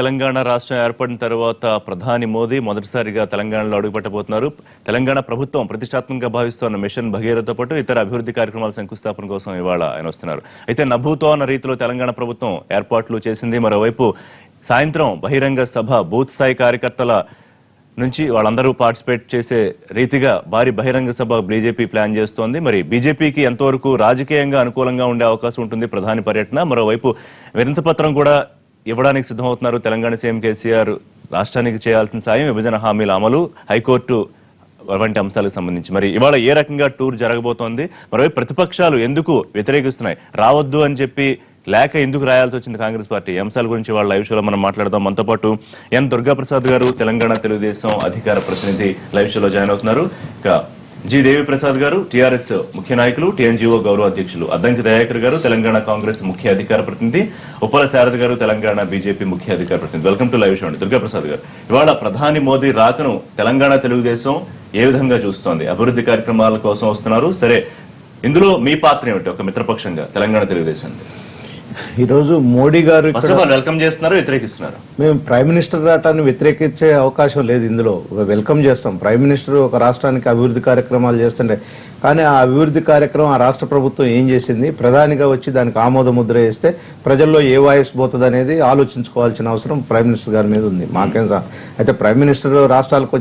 తెలంగాణ రాష్ట్రం ఏర్పడిన తర్వాత ప్రధాని మోదీ మొదటిసారిగా తెలంగాణలో అడుగుపెట్టబోతున్నారు. తెలంగాణ ప్రభుత్వం ప్రతిష్టాత్మకంగా భావిస్తున్న మిషన్ భగీరథతో పాటు ఇతర అభివృద్ధి కార్యక్రమాల శంకుస్థాపన కోసం ఇవాళ ఆయన వస్తున్నారు. అయితే నభూతో అన్న రీతిలో తెలంగాణ ప్రభుత్వం ఏర్పాట్లు చేసింది. మరోవైపు సాయంత్రం బహిరంగ సభ బూత్ స్థాయి కార్యకర్తల నుంచి వాళ్ళందరూ పార్టిసిపేట్ చేసే రీతిగా భారీ బహిరంగ సభ బీజేపీ ప్లాన్ చేస్తోంది. మరి బీజేపీకి ఎంతవరకు రాజకీయంగా అనుకూలంగా ఉండే అవకాశం ఉంటుంది ప్రధాని పర్యటన. మరోవైపు వినతి పత్రం కూడా ఇవ్వడానికి సిద్ధమవుతున్నారు తెలంగాణ సీఎం కేసీఆర్. రాష్ట్రానికి చేయాల్సిన సాయం, విభజన హామీల అమలు, హైకోర్టు వంటి అంశాలకు సంబంధించి మరి ఇవాళ ఏ రకంగా టూర్ జరగబోతోంది, మరోవైపు ప్రతిపక్షాలు ఎందుకు వ్యతిరేకిస్తున్నాయి, రావద్దు అని చెప్పి లేక ఎందుకు రాయాల్సి వచ్చింది కాంగ్రెస్ పార్టీ, అంశాల గురించి వాళ్ళ లైవ్ షోలో మనం మాట్లాడదాం. మనతో పాటు ఎన్ దుర్గాప్రసాద్ గారు తెలంగాణ తెలుగుదేశం అధికార ప్రతినిధి లైవ్ షోలో జాయిన్ అవుతున్నారు. ఇక జి దేవి ప్రసాద్ గారు టీఆర్ఎస్ ముఖ్య నాయకులు, టీఎన్జీఓ గౌరవ అధ్యక్షులు, అద్దంకి దయాకర్ గారు తెలంగాణ కాంగ్రెస్ ముఖ్య అధికార ప్రతినిధి, ఉప్పల శారద గారు తెలంగాణ బీజేపీ ముఖ్య అధికార ప్రతినిధి. వెల్కమ్ టు లైవ్ షో అండి. దుర్గాప్రసాద్ గారు, ఇవాళ ప్రధాని మోదీ రాకను తెలంగాణ తెలుగుదేశం ఏ విధంగా చూస్తోంది? అభివృద్ధి కార్యక్రమాల కోసం వస్తున్నారు, సరే ఇందులో మీ పాత్ర ఏమిటి ఒక మిత్రపక్షంగా తెలంగాణ తెలుగుదేశం? ఈరోజు మోడీ గారు వెల్కమ్ చేస్తున్నారు, వ్యతిరేకిస్తున్నారు? మేము ప్రైమ్ మినిస్టర్ రావటాన్ని వ్యతిరేకించే అవకాశం లేదు. ఇందులో వెల్కమ్ చేస్తాం. ప్రైమ్ మినిస్టర్ ఒక రాష్ట్రానికి అభివృద్ధి కార్యక్రమాలు చేస్తుండే, కానీ ఆ అభివృద్ధి కార్యక్రమం ఆ రాష్ట్ర ప్రభుత్వం ఏం చేసింది, ప్రధానిగా వచ్చి దానికి ఆమోద ముద్ర వేస్తే ప్రజల్లో ఏ వాయిస్ పోతుంది అనేది ఆలోచించుకోవాల్సిన అవసరం ప్రైమ్ మినిస్టర్ గారి మీద ఉంది. మాకేం అయితే ప్రైమ్ మినిస్టర్ రాష్ట్రాలకు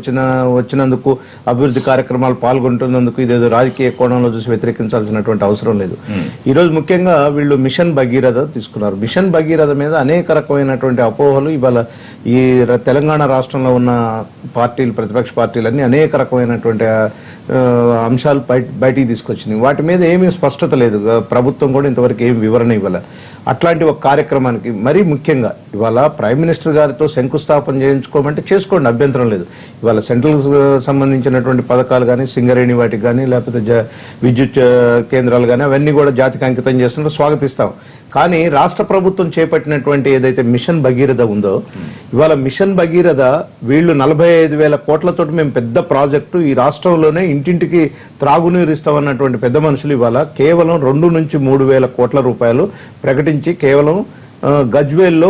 వచ్చినందుకు, అభివృద్ధి కార్యక్రమాలు పాల్గొంటున్నందుకు ఇదేదో రాజకీయ కోణంలో చూసి వ్యతిరేకించాల్సినటువంటి అవసరం లేదు. ఈ రోజు ముఖ్యంగా వీళ్ళు మిషన్ భగీరథ తీసుకున్నారు. మిషన్ భగీరథ మీద అనేక రకమైనటువంటి అపోహలు ఇవాళ ఈ తెలంగాణ రాష్ట్రంలో ఉన్న పార్టీలు, ప్రతిపక్ష పార్టీలన్నీ అనేక రకమైనటువంటి అంశాలు బయటికి తీసుకొచ్చినాయి. వాటి మీద ఏమీ స్పష్టత లేదు. ప్రభుత్వం కూడా ఇంతవరకు ఏం వివరణ ఇవ్వాలి. అట్లాంటి ఒక కార్యక్రమానికి మరీ ముఖ్యంగా ఇవాళ ప్రైమ్ మినిస్టర్ గారితో శంకుస్థాపన చేయించుకోమంటే చేసుకోండి, అభ్యంతరం లేదు. ఇవాళ సెంట్రల్ సంబంధించినటువంటి పథకాలు కానీ, సింగరేణి వాటికి కానీ, లేకపోతే విద్యుత్ కేంద్రాలు కానీ అవన్నీ కూడా జాతికి అంకితం చేస్తుంటే స్వాగతిస్తాం. కానీ రాష్ట్ర ప్రభుత్వం చేపట్టినటువంటి ఏదైతే మిషన్ భగీరథ ఉందో, ఇవాళ మిషన్ భగీరథ వీళ్ళు 45,000 కోట్లతోటి మేము పెద్ద ప్రాజెక్టు ఈ రాష్ట్రంలోనే ఇంటింటికి త్రాగునీరు ఇస్తామన్నటువంటి పెద్ద మనుషులు ఇవాళ కేవలం 2 నుంచి 3,000 కోట్ల రూపాయలు ప్రకటించి కేవలం గజ్వేల్లో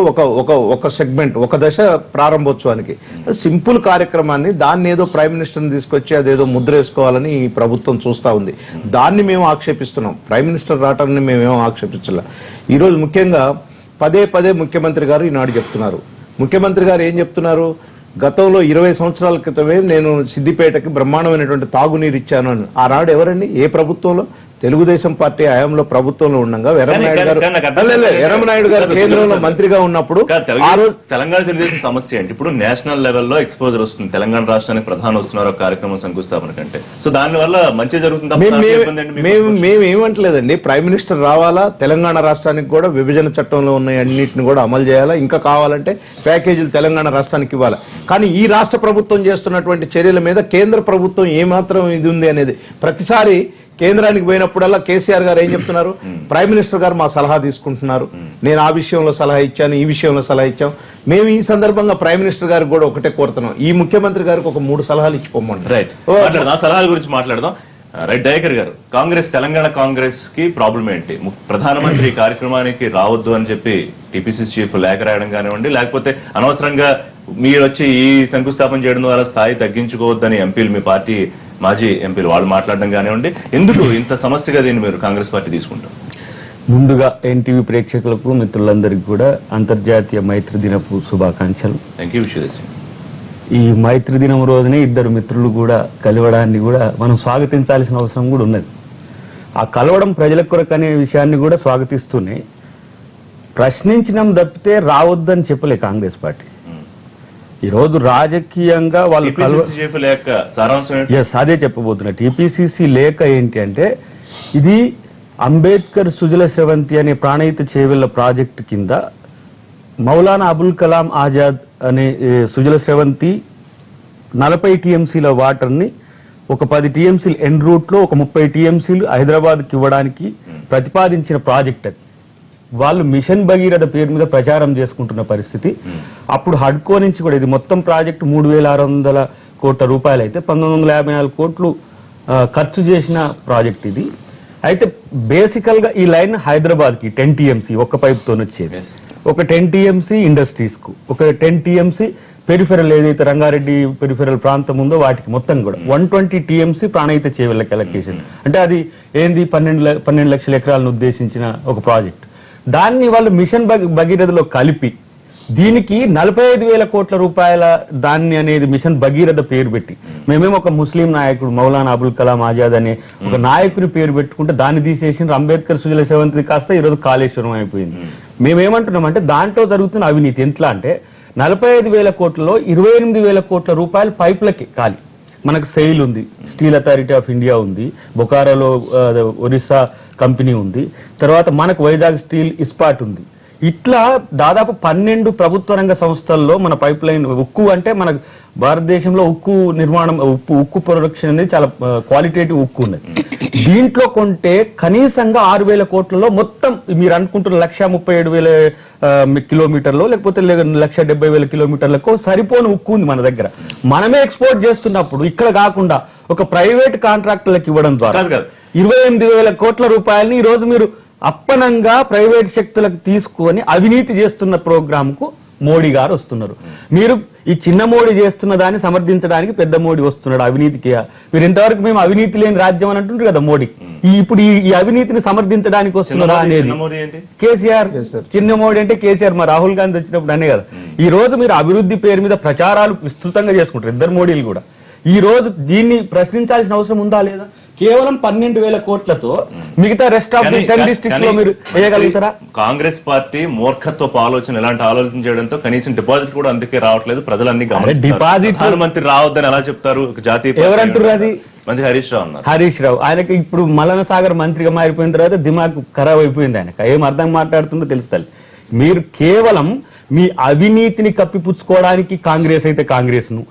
ఒక సెగ్మెంట్, ఒక దశ ప్రారంభోత్సవానికి సింపుల్ కార్యక్రమాన్ని దాన్ని ఏదో ప్రైమ్ మినిస్టర్ని తీసుకొచ్చి అదేదో ముద్ర వేసుకోవాలని ఈ ప్రభుత్వం చూస్తూ ఉంది. దాన్ని మేము ఆక్షేపిస్తున్నాం. ప్రైమ్ మినిస్టర్ రావటాన్ని మేమేమో ఆక్షేపించాల. ఈరోజు ముఖ్యంగా పదే పదే ముఖ్యమంత్రి గారు ఈనాడు చెప్తున్నారు. ముఖ్యమంత్రి గారు ఏం చెప్తున్నారు? గతంలో 20 సంవత్సరాల క్రితమే నేను సిద్దిపేటకి బ్రహ్మాండమైనటువంటి తాగునీరు ఇచ్చాను అని. ఆనాడు ఎవరండి? ఏ ప్రభుత్వంలో? తెలుగుదేశం పార్టీ హయాంలో ప్రభుత్వంలో ఉండగా ఎర్రమనాయుడు గారు కేంద్రంలో మంత్రిగా ఉన్నప్పుడు తెలంగాణ తెలుగుదేశం సమస్య ఏంటి? ఇప్పుడు నేషనల్ లెవెల్లో ఎక్స్పోజర్ వస్తుంది. తెలంగాణ రాష్ట్రానికి ప్రధాని వస్తున్నారు కార్యక్రమం శంకుస్థాపన కంటే. సో దాని వల్ల మంచి జరుగుతుంది. మేము ఏమంటలేదండి, ప్రైమ్ మినిస్టర్ రావాలా, తెలంగాణ రాష్ట్రానికి కూడా విభజన చట్టంలో ఉన్న అన్నింటిని కూడా అమలు చేయాలా, ఇంకా కావాలంటే ప్యాకేజీలు తెలంగాణ రాష్ట్రానికి ఇవ్వాలి. కానీ ఈ రాష్ట్ర ప్రభుత్వం చేస్తున్నటువంటి చర్యల మీద కేంద్ర ప్రభుత్వం ఏమాత్రం ఇది ఉంది అనేది ప్రతిసారి కేంద్రానికి పోయినప్పుడల్లా కేసీఆర్ గారు ఏం చెప్తున్నారు? ప్రైమ్ మినిస్టర్ గారు మా సలహా తీసుకుంటున్నారు, నేను ఆ విషయంలో సలహా ఇచ్చాను, ఈ విషయంలో సలహా ఇచ్చాం. మేము ఈ సందర్భంగా ప్రైమ్ మినిస్టర్ గారికి కూడా ఒకటే కోరుతున్నాం, ఈ ముఖ్యమంత్రి గారికి ఒక 3 సలహాలు ఇచ్చిపోమండి. రైట్, సలహాల గురించి మాట్లాడదాం. రైట్, దయాకర్ గారు, కాంగ్రెస్, తెలంగాణ కాంగ్రెస్ కి ప్రాబ్లం ఏంటి? ప్రధానమంత్రి కార్యక్రమానికి రావద్దు అని చెప్పి టీపీసీసీ చీఫ్ లేఖ రాయడం కానివ్వండి, లేకపోతే అనవసరంగా మీరు వచ్చి ఈ శంకుస్థాపన చేయడం ద్వారా స్థాయి తగ్గించుకోవద్దని ఎంపీలు, మీ పార్టీ మాజీ ఎంపీలు వాళ్ళు మాట్లాడడం కానివ్వండి, ఎందుకు ఇంత సమస్యగా దీన్ని మీరు కాంగ్రెస్ పార్టీ తీసుకుంటారు? ముందుగా ఎన్టీవీ ప్రేక్షకులకు, మిత్రులందరికీ కూడా అంతర్జాతీయ మైత్రి దినపు శుభాకాంక్షలు. Thank you. ఈ మైత్రి దినం రోజునే ఇద్దరు మిత్రులు కూడా కలవడాన్ని కూడా మనం స్వాగతించాల్సిన అవసరం కూడా ఉన్నది. ఆ కలవడం ప్రజల కొరకు అనే విషయాన్ని కూడా స్వాగతిస్తూనే ప్రశ్నించడం తప్పితే రావద్దని చెప్పలే కాంగ్రెస్ పార్టీ. ఈ రోజు రాజకీయంగా వాళ్ళు అదే చెప్పబోతున్నా. టీపీసీసీ లేఖ ఏంటి అంటే, ఇది అంబేద్కర్ సుజల స్రవంతి అనే ప్రాణహిత చేవెళ్ల ప్రాజెక్టు కింద మౌలానా అబుల్ కలాం ఆజాద్ అనే సుజల స్రవంతి 40 టీఎంసీల వాటర్ ని ఒక 10 టీఎంసీలు ఎన్ రూట్ లో, ఒక 30 టీఎంసీలు హైదరాబాద్కి ఇవ్వడానికి ప్రతిపాదించిన ప్రాజెక్ట్ అది. వాళ్ళు మిషన్ భగీరథ పేరు మీద ప్రచారం చేసుకుంటున్న పరిస్థితి. అప్పుడు హడ్కో నుంచి కూడా ఇది మొత్తం ప్రాజెక్టు 3,600 కోట్ల రూపాయలు అయితే 1954 కోట్లు ఖర్చు చేసిన ప్రాజెక్ట్ ఇది. అయితే బేసికల్ గా ఈ లైన్ హైదరాబాద్ కి 10 టీఎంసీ ఒక్క పైప్ తో వచ్చేది. ఒక 10 టీఎంసీ ఇండస్ట్రీస్ కు, ఒక 10 టీఎంసీ పెరిఫెరల్ ఏదైతే రంగారెడ్డి పెరిఫెరల్ ప్రాంతం ఉందో వాటికి మొత్తం కూడా 120 టీఎంసీ ప్రాణహిత చేవెళ్ళకి అలొకేషన్. అంటే అది ఏంది 12 లక్షల ఎకరాలను ఉద్దేశించిన ఒక ప్రాజెక్ట్. దాన్ని వాళ్ళు మిషన్ భగీరథలో కలిపి దీనికి 45,000 కోట్ల రూపాయల దాన్ని అనేది మిషన్ భగీరథ పేరు పెట్టి, మేమేమో ఒక ముస్లిం నాయకుడు మౌలానా అబుల్ కలాం ఆజాద్ అనే ఒక నాయకుని పేరు పెట్టుకుంటే దాన్ని తీసేసి అంబేద్కర్ సుజల సెవంతి కాస్త ఈరోజు కాళేశ్వరం అయిపోయింది. మేమేమంటున్నామంటే దాంట్లో జరుగుతున్న అవినీతి ఎట్లా అంటే 45,000 కోట్లలో 28,000 కోట్ల రూపాయలు పైపులకి ఖాళీ. మనకు సెయిల్ ఉంది, స్టీల్ అథారిటీ ఆఫ్ ఇండియా ఉంది, బొకారోలో ఒరిస్సా కంపెనీ ఉంది, తర్వాత మనకు వైజాగ్ స్టీల్ ఇస్పాట్ ఉంది. ఇట్లా దాదాపు 12 ప్రభుత్వ రంగ సంస్థల్లో మన పైప్ లైన్ ఉక్కు అంటే మన భారతదేశంలో ఉక్కు నిర్మాణం ఉక్కు ప్రొడక్షన్ అనేది చాలా క్వాలిటేటివ్ ఉక్కు ఉన్నది. దీంట్లో కొంటే కనీసంగా 6,000 కోట్లలో మొత్తం మీరు అనుకుంటున్న 137,000 కిలోమీటర్లు లేకపోతే 170,000 కిలోమీటర్లకు సరిపోని ఉక్కు ఉంది మన దగ్గర. మనమే ఎక్స్పోర్ట్ చేస్తున్నప్పుడు ఇక్కడ కాకుండా ఒక ప్రైవేట్ కాంట్రాక్టర్లకు ఇవ్వడం ద్వారా 28,000 కోట్ల రూపాయలని ఈ రోజు మీరు అప్పనంగా ప్రైవేట్ శక్తులకు తీసుకొని అవినీతి చేస్తున్న ప్రోగ్రామ్ కు మోడీ గారు వస్తున్నారు. మీరు ఈ చిన్న మోడీ చేస్తున్న దాన్ని సమర్థించడానికి పెద్ద మోడీ వస్తున్నాడు అవినీతికి. మీరు ఇంతవరకు మేము అవినీతి లేని రాజ్యం అని అంటుంటారు కదా మోడీ. ఇప్పుడు ఈ అవినీతిని సమర్థించడానికి వస్తున్నారా అనేది కేసీఆర్. చిన్న మోడీ అంటే కేసీఆర్, మా రాహుల్ గాంధీ వచ్చినప్పుడు అనే కదా. ఈ రోజు మీరు అభివృద్ధి పేరు మీద ప్రచారాలు విస్తృతంగా చేసుకుంటారు ఇద్దరు మోడీలు కూడా. ఈ రోజు దీన్ని ప్రశ్నించాల్సిన అవసరం ఉందా లేదా? కేవలం 12,000 కోట్లతో మిగతా రెస్ట్ ఆఫ్ ది 10 డిస్ట్రిక్ట్స్ లో మీరు వేయగలుగుతారా? కాంగ్రెస్ పార్టీ మూర్ఖత్వపు ఆలోచన ఇలాంటి ఆలోచన చేయడంతో కనీసం డిపాజిట్ కూడా అందుకే రావట్లేదు. ప్రజలన్నీ డిపాజిట్ ప్రధానమంత్రి రావద్దని ఎలా చెప్తారు? జాతీయ ఎవరంటారు? అది మంత్రి హరీష్ రావు అన్నారు. హరీష్ రావు ఆయనకి ఇప్పుడు మల్లన సాగర్ మంత్రిగా మారిపోయిన తర్వాత దిమాగ్ ఖరాబ్ అయిపోయింది. ఆయనకు ఏం అర్థం మాట్లాడుతుందో తెలుస్తుంది. మీరు కేవలం మీ అవినీతిని కప్పిపుచ్చుకోవడానికి కాంగ్రెస్ అయితే కాంగ్రెస్ ను,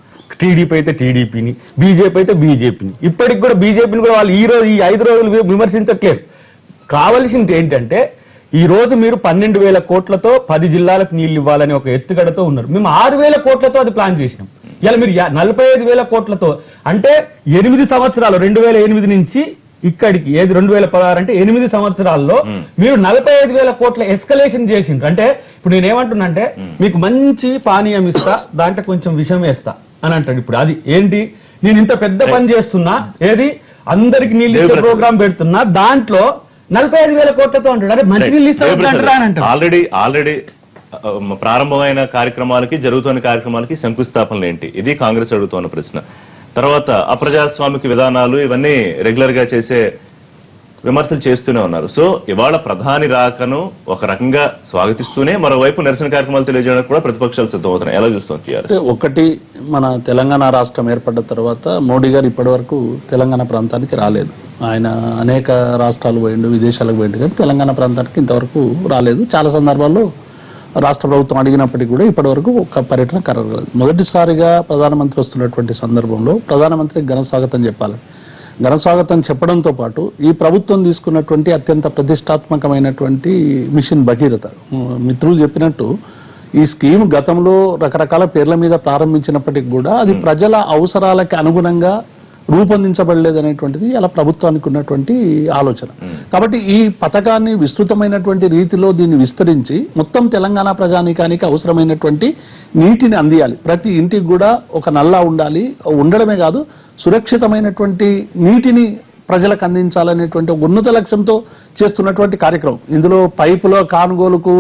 టీడీపీ అయితే టీడీపీని, బీజేపీ అయితే బీజేపీని, ఇప్పటికి కూడా బీజేపీని కూడా వాళ్ళు ఈ 5 రోజులు విమర్శించట్లేదు. కావలసింది ఏంటంటే ఈ రోజు మీరు 12,000 కోట్లతో 10 జిల్లాలకు నీళ్లు ఇవ్వాలని ఒక ఎత్తుగడతో ఉన్నారు. మేము 6,000 కోట్లతో అది ప్లాన్ చేసినాం. ఇలా మీరు 45,000 కోట్లతో అంటే 8 సంవత్సరాలు 2008 నుంచి ఇక్కడికి 2016 అంటే 8 సంవత్సరాల్లో మీరు 45,000 కోట్ల ఎస్కలేషన్ చేసిండ్రు. అంటే ఇప్పుడు నేనేమంటున్నా అంటే మీకు మంచి పానీయం ఇస్తా, దాంట్లో కొంచెం విషం వేస్తా అని అంటాడు. ఇప్పుడు అది ఏంటి? నేను ఇంత పెద్ద పని చేస్తున్నా, ఏది అందరికి నీళ్ళు ఇచ్చే ప్రోగ్రామ్ పెడుతున్నా, దాంట్లో 45,000 కోట్లతో అంటాడు. అరే మంచి నీళ్ళు ఇస్తా అంటాడు. ఆల్రెడీ ప్రారంభమైన కార్యక్రమాలకి జరుగుతున్న కార్యక్రమాలకి శంకుస్థాపనలు ఏంటి? ఇది కాంగ్రెస్ అడుగుతున్న ప్రశ్న. తర్వాత అప్రజాస్వామిక విధానాలు ఇవన్నీ రెగ్యులర్ గా చేసే విమర్శలు చేస్తూనే ఉన్నారు. సో ఇవాళ ప్రధాని రాకను ఒక రకంగా స్వాగతిస్తూనే మరోవైపు నిరసన కార్యక్రమాలు తెలియజేయడానికి కూడా ప్రతిపక్షాలు సిద్ధమవుతున్నాయి. ఎలా చూస్తాం? ఒకటి, మన తెలంగాణ రాష్ట్రం ఏర్పడ్డ తర్వాత మోడీ గారు ఇప్పటి వరకు తెలంగాణ ప్రాంతానికి రాలేదు. ఆయన అనేక రాష్ట్రాలు పోయిండు, విదేశాలకు పోయిండు, కానీ తెలంగాణ ప్రాంతానికి ఇంతవరకు రాలేదు. చాలా సందర్భాల్లో రాష్ట్ర ప్రభుత్వం అడిగినప్పటికీ కూడా ఇప్పటి వరకు ఒక పర్యటన ఖరారు. మొదటిసారిగా ప్రధానమంత్రి వస్తున్నటువంటి సందర్భంలో ప్రధానమంత్రికి ఘన స్వాగతం చెప్పాలి. ఘన స్వాగతం చెప్పడంతో పాటు ఈ ప్రభుత్వం తీసుకున్నటువంటి అత్యంత ప్రతిష్టాత్మకమైనటువంటి మిషన్ భగీరథ, మిత్రులు చెప్పినట్టు ఈ స్కీమ్ గతంలో రకరకాల పేర్ల మీద ప్రారంభించినప్పటికీ కూడా అది ప్రజల అవసరాలకి అనుగుణంగా రూపొందించబడలేదనేటువంటిది అలా ప్రభుత్వానికి ఉన్నటువంటి ఆలోచన. కాబట్టి ఈ పథకాన్ని విస్తృతమైనటువంటి రీతిలో దీన్ని విస్తరించి మొత్తం తెలంగాణ ప్రజానీకానికి అవసరమైనటువంటి నీటిని అందియాలి. ప్రతి ఇంటికి కూడా ఒక నల్లా ఉండాలి, ఉండడమే కాదు సురక్షితమైనటువంటి నీటిని ప్రజలకు అందించాలనేటువంటి ఒక ఉన్నత లక్ష్యంతో చేస్తున్నటువంటి కార్యక్రమం. ఇందులో పైపుల కానుగోలుకు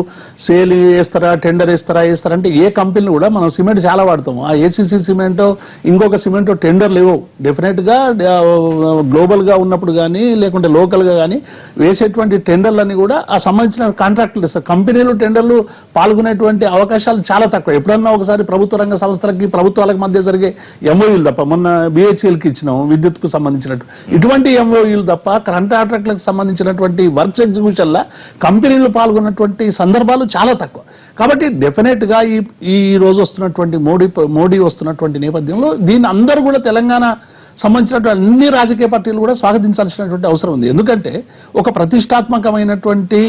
సేల్ వేస్తారా, టెండర్ వేస్తారా అంటే ఏ కంపెనీలు కూడా మనం సిమెంట్ చాలా వాడతాం. ఆ ఏసీసీ సిమెంటో ఇంకొక సిమెంటో టెండర్లు ఇవ్వవు. డెఫినెట్గా గ్లోబల్గా ఉన్నప్పుడు కానీ లేకుంటే లోకల్గా కానీ వేసేటువంటి టెండర్లన్నీ కూడా ఆ సంబంధించిన కాంట్రాక్టులు ఇస్తారు. కంపెనీలు టెండర్లు పాల్గొనేటువంటి అవకాశాలు చాలా తక్కువ. ఎప్పుడన్నా ఒకసారి ప్రభుత్వ రంగ సంస్థలకి ప్రభుత్వాలకు మధ్య జరిగే ఎంఓయూలు తప్ప, మొన్న బిహెచ్ఎల్కి ఇచ్చినాం విద్యుత్కు సంబంధించినట్టు, ఇటువంటి ఎంఓయూలు తప్ప కాంట్రాక్టులకు సంబంధించినటువంటి వర్క్స్ ఎగ్జిక్యూషన్ లా కంపెనీలు పాల్గొన్నటువంటి సందర్భాలు చాలా తక్కువ. కాబట్టి డెఫినెట్ గా ఈ రోజు వస్తున్నటువంటి మోడీ వస్తున్నటువంటి నేపథ్యంలో దీన్ని అందరూ కూడా తెలంగాణ సంబంధించినటువంటి అన్ని రాజకీయ పార్టీలు కూడా స్వాగతించాల్సినటువంటి అవసరం ఉంది. ఎందుకంటే ఒక ప్రతిష్టాత్మకమైనటువంటి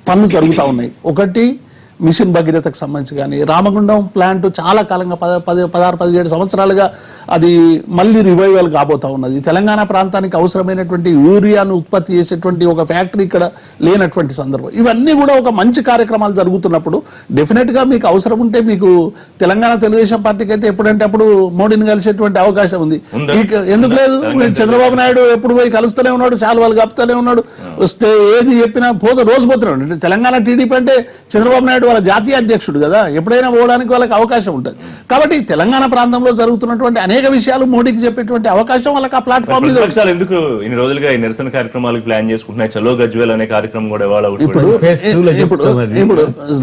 పనులు జరుగుతూ ఉన్నాయి. ఒకటి, మిషన్ భగీరథకు సంబంధించి కానీ రామగుండం ప్లాంట్ చాలా కాలంగా 16-17 సంవత్సరాలుగా అది మళ్ళీ రివైవల్ కాబోతా ఉన్నది. తెలంగాణ ప్రాంతానికి అవసరమైనటువంటి యూరియాను ఉత్పత్తి చేసేటువంటి ఒక ఫ్యాక్టరీ ఇక్కడ లేనటువంటి సందర్భం. ఇవన్నీ కూడా ఒక మంచి కార్యక్రమాలు జరుగుతున్నప్పుడు డెఫినెట్ గా మీకు అవసరం ఉంటే మీకు తెలంగాణ తెలుగుదేశం పార్టీకి అయితే ఎప్పుడంటే అప్పుడు మోడీని కలిసేటువంటి అవకాశం ఉంది. ఎందుకు లేదు? చంద్రబాబు నాయుడు ఎప్పుడు పోయి కలుస్తూనే ఉన్నాడు, శాలువాలు కప్పుతూనే ఉన్నాడు, ఏది చెప్పినా రోజు పోతున్నాడు. తెలంగాణ టీడీపీ అంటే చంద్రబాబు నాయుడు వాళ్ళ జాతీయ అధ్యక్షుడు కదా, ఎప్పుడైనా పోవడానికి వాళ్ళకి అవకాశం ఉంటుంది. కాబట్టి తెలంగాణ ప్రాంతంలో జరుగుతున్నటువంటి అనేక విషయాలు మోడీకి చెప్పేటువంటి అవకాశం వాళ్ళకి ఆ ప్లాట్ఫామ్ మీద. ఎందుకు ఇన్ని రోజులుగా ఈ నిరసన కార్యక్రమాలకు ప్లాన్ చేసుకుంటున్నాయి? చలో గజ్వేల్ అనే కార్యక్రమం కూడా ఇప్పుడు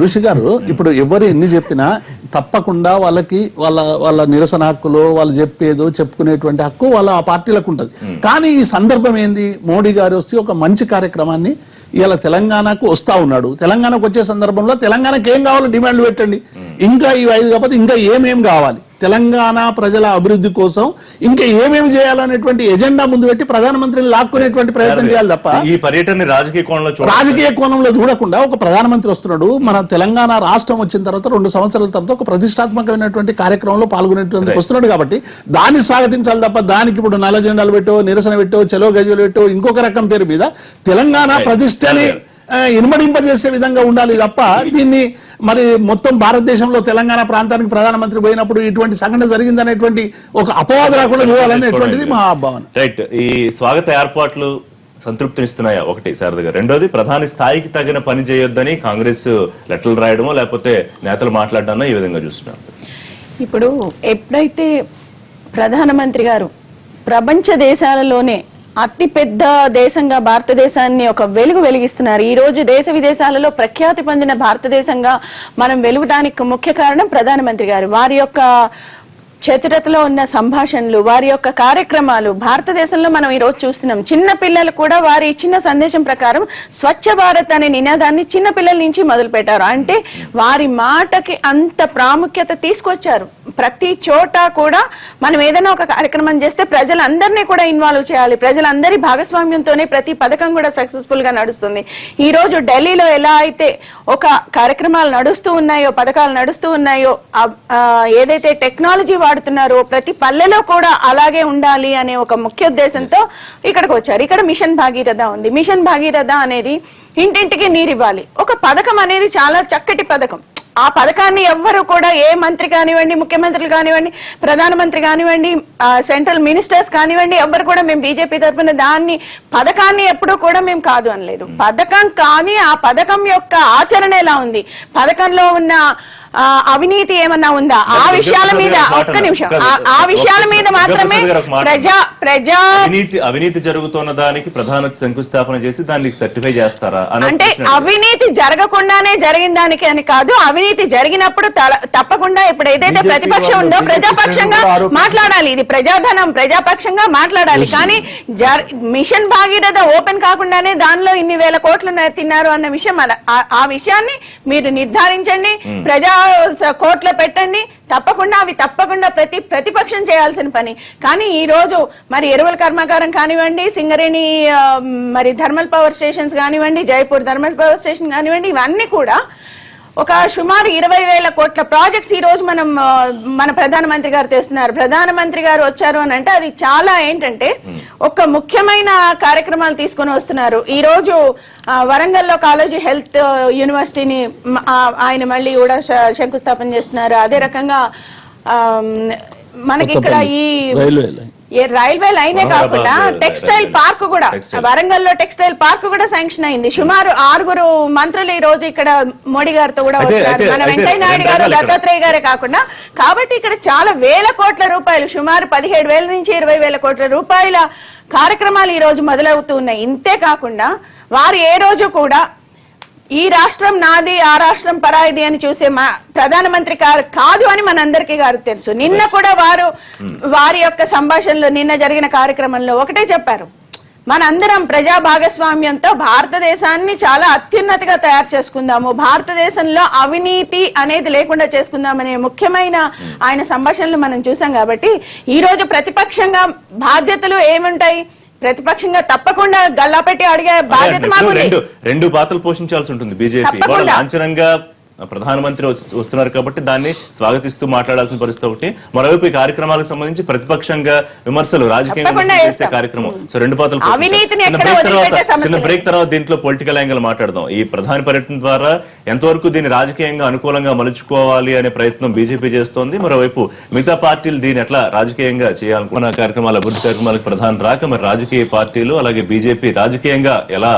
ఋషి గారు ఇప్పుడు ఎవరు ఎన్ని చెప్పినా తప్పకుండా వాళ్ళకి వాళ్ళ నిరసన హక్కులో వాళ్ళు చెప్పేదో చెప్పుకునేటువంటి హక్కు వాళ్ళ ఆ పార్టీలకు ఉంటుంది. కానీ ఈ సందర్భం ఏంది, మోడీ గారు వస్తే ఒక మంచి కార్యక్రమాన్ని ఇలా తెలంగాణకు వస్తా ఉన్నాడు. తెలంగాణకు వచ్చే సందర్భంలో తెలంగాణకు ఏం కావాలో డిమాండ్ పెట్టండి. ఇంకా ఈ 5 కాకపోతే ఇంకా ఏమేం కావాలి, తెలంగాణ ప్రజల అభివృద్ధి కోసం ఇంకా ఏమేమి చేయాలనేటువంటి ఎజెండా ముందు పెట్టి ప్రధానమంత్రిని లాక్కునేటువంటి ప్రయత్నం చేయాలి తప్ప ఈ పర్యటన రాజకీయ కోణంలో చూడకుండా ఒక ప్రధానమంత్రి వస్తున్నాడు. మన తెలంగాణ రాష్ట్రం వచ్చిన తర్వాత 2 సంవత్సరాల తర్వాత ఒక ప్రతిష్టాత్మకమైనటువంటి కార్యక్రమంలో పాల్గొనేటువంటి వస్తున్నాడు. కాబట్టి దాన్ని స్వాగతించాలి తప్ప దానికి ఇప్పుడు నల్ల జెండాలు పెట్టో, నిరసన పెట్టో, చలో గజ్వేల్ పెట్టో, ఇంకొక రకం పేరు మీద తెలంగాణ ప్రతిష్టని ఇనుమడింపజేసే విధంగా ఉండాలి తప్ప దీన్ని మరి మొత్తం భారతదేశంలో తెలంగాణ ప్రాంతానికి ప్రధానమంత్రి పోయినప్పుడు ఇటువంటి సంఘటన జరిగిందనేటువంటి ఒక అపవాదు రాకుండా చూడాలనేటువంటిది మా భావన. రైట్. ఈ స్వాగత ఏర్పాట్లు సంతృప్తినిస్తున్నాయా? ఒకటి శారద గారు. రెండోది, ప్రధాని స్థాయికి తగిన పని చేయొద్దని కాంగ్రెస్ లెటర్లు రాయడమో లేకపోతే నేతలు మాట్లాడడానో ఈ విధంగా చూస్తున్నారు. ఇప్పుడు ఎప్పుడైతే ప్రధానమంత్రి గారు ప్రపంచ దేశాలలోనే అతి పెద్ద దేశంగా భారతదేశాన్ని ఒక వెలిగిస్తున్నారు. ఈ రోజు దేశ విదేశాలలో ప్రఖ్యాతి పొందిన భారతదేశంగా మనం వెలుగడానికి ముఖ్య కారణం ప్రధానమంత్రి గారు. వారి యొక్క చతురతలో ఉన్న సంభాషణలు, వారి యొక్క కార్యక్రమాలు భారతదేశంలో మనం ఈ రోజు చూస్తున్నాం. చిన్న పిల్లలు కూడా వారి ఇచ్చిన సందేశం ప్రకారం స్వచ్ఛ భారత్ అనే నినాదాన్ని చిన్న పిల్లల నుంచి మొదలు పెట్టారు. అంటే వారి మాటకి అంత ప్రాముఖ్యత తీసుకొచ్చారు. ప్రతి చోట కూడా మనం ఏదైనా ఒక కార్యక్రమం చేస్తే ప్రజలందరినీ కూడా ఇన్వాల్వ్ చేయాలి, ప్రజలందరి భాగస్వామ్యంతోనే ప్రతి పథకం కూడా సక్సెస్ఫుల్ గా నడుస్తుంది. ఈ రోజు ఢిల్లీలో ఎలా అయితే ఒక కార్యక్రమాలు నడుస్తూ ఉన్నాయో, పథకాలు నడుస్తూ ఉన్నాయో, ఏదైతే టెక్నాలజీ వాడుతున్నారో ప్రతి పల్లెలో కూడా అలాగే ఉండాలి అనే ఒక ముఖ్య ఉద్దేశంతో ఇక్కడికి వచ్చారు. ఇక్కడ మిషన్ భాగీరథ ఉంది. మిషన్ భాగీరథ అనేది ఇంటింటికి నీరు ఇవ్వాలి. ఒక పథకం అనేది చాలా చక్కటి పథకం. ఆ పథకాన్ని ఎవ్వరు కూడా, ఏ మంత్రి కానివ్వండి, ముఖ్యమంత్రులు కానివ్వండి, ప్రధానమంత్రి కానివ్వండి, సెంట్రల్ మినిస్టర్స్ కానివ్వండి, ఎవ్వరు కూడా మేము బీజేపీ తరఫున పథకాన్ని ఎప్పుడూ కూడా మేము కాదు అనలేదు. పథకం కానీ ఆ పథకం యొక్క ఆచరణ ఎలా ఉంది, పథకంలో ఉన్న అవినీతి ఏమన్నా ఉందా, ఆ విషయాల మీద ఒక్క నిమిషం, ఆ విషయాల మీద మాత్రమే అవినీతి జరుగుతున్న దానికి ప్రధాన శంకుస్థాపన చేసి దాన్ని సర్టిఫై చేస్తారా అంటే అవినీతి జరగకుండానే జరిగిన దానికి అని కాదు, అవినీతి జరిగినప్పుడు తప్పకుండా ఇప్పుడు ఏదైతే ప్రతిపక్షం ఉందో ప్రజాపక్షంగా మాట్లాడాలి. ఇది ప్రజాధనం, ప్రజాపక్షంగా మాట్లాడాలి. కానీ మిషన్ భాగీరథ ఓపెన్ కాకుండానే దానిలో ఇన్ని వేల కోట్లు తిన్నారు అన్న విషయం, ఆ విషయాన్ని మీరు నిర్ధారించండి, ప్రజా కోర్టులో పెట్టండి. తప్పకుండా ప్రతిపక్షం చేయాల్సిన పని. కానీ ఈ రోజు మరి ఎరువుల కర్మాగారం కానివ్వండి, సింగరేణి మరి థర్మల్ పవర్ స్టేషన్స్ కానివ్వండి, జైపూర్ థర్మల్ పవర్ స్టేషన్ కానివ్వండి, ఇవన్నీ కూడా ఒక సుమారు 20,000 కోట్ల ప్రాజెక్ట్స్ ఈ రోజు మన ప్రధానమంత్రి గారు తెస్తున్నారు. ప్రధానమంత్రి గారు వచ్చారు అని అంటే అది చాలా ఏంటంటే ఒక ముఖ్యమైన కార్యక్రమాలు తీసుకొని వస్తున్నారు. ఈ రోజు వరంగల్లో కాలేజీ హెల్త్ యూనివర్సిటీని ఆయన మళ్ళీ కూడా శంకుస్థాపన చేస్తున్నారు. అదే రకంగా మనకి ఇక్కడ ఈ రైల్వే లైనే కాకుండా టెక్స్టైల్ పార్క్ కూడా, వరంగల్లో టెక్స్టైల్ పార్క్ కూడా శాంక్షన్ అయింది. సుమారు 6 మంత్రులు ఈ రోజు ఇక్కడ మోడీ గారితో కూడా వస్తున్నారు. మన వెంకయ్య నాయుడు గారు, దత్తాత్రేయ గారే కాకుండా. కాబట్టి ఇక్కడ చాలా వేల కోట్ల రూపాయలు, సుమారు 17,000 నుంచి 20,000 కోట్ల రూపాయల కార్యక్రమాలు ఈ రోజు మొదలవుతూ ఉన్నాయి. ఇంతే కాకుండా వారు ఏ రోజు కూడా ఈ రాష్ట్రం నాది, ఆ రాష్ట్రం పరాయిది అని చూసే ప్రధానమంత్రి కాదు అని మనందరికీ గారు తెలుసు. నిన్న కూడా వారి యొక్క సంభాషణలో, నిన్న జరిగిన కార్యక్రమంలో ఒకటే చెప్పారు, మనందరం ప్రజా భాగస్వామ్యంతో భారతదేశాన్ని చాలా అత్యున్నతిగా తయారు చేసుకుందాము, భారతదేశంలో అవినీతి అనేది లేకుండా చేసుకుందామనే ముఖ్యమైన ఆయన సంభాషణలు మనం చూసాం. కాబట్టి ఈ రోజు ప్రతిపక్షంగా బాధ్యతలు ఏముంటాయి? ప్రతిపక్షంగా తప్పకుండా గల్లాపెట్టి అడిగే బాధ్యత మాకు. రెండు పాత్రలు పోషించాల్సి ఉంటుంది బీజేపీ. లాంఛనంగా ప్రధానమంత్రి వస్తున్నారు కాబట్టి దాన్ని స్వాగతిస్తూ మాట్లాడాల్సిన పరిస్థితి ఒకటి. మరోవైపు ఈ కార్యక్రమాలకు సంబంధించి ప్రతిపక్షంగా విమర్శలు రాజకీయంగా తప్పకుండా చేసే చేస్తాం. కార్యక్రమం. సో రెండు పాత్రలు అవినీతిని చిన్న ఎక్కడ break వదిలిపెట్టే తర్వాత సమస్య చిన్న లేదు. బ్రేక్ తర్వాత దీంట్లో పొలిటికల్ యాంగిల్ మాట్లాడదాం. ఈ ప్రధాని పర్యటన ద్వారా ఎంతవరకు దీన్ని రాజకీయంగా అనుకూలంగా మలుచుకోవాలి అనే ప్రయత్నం బీజేపీ చేస్తోంది. మరోవైపు మిగతా పార్టీలు దీన్ని ఎట్లా రాజకీయంగా చేయాలనుకున్న కార్యక్రమాలు, అభివృద్ధి కార్యక్రమాలకు ప్రధాని రాక మరి రాజకీయ పార్టీలు అలాగే బీజేపీ రాజకీయంగా ఎలా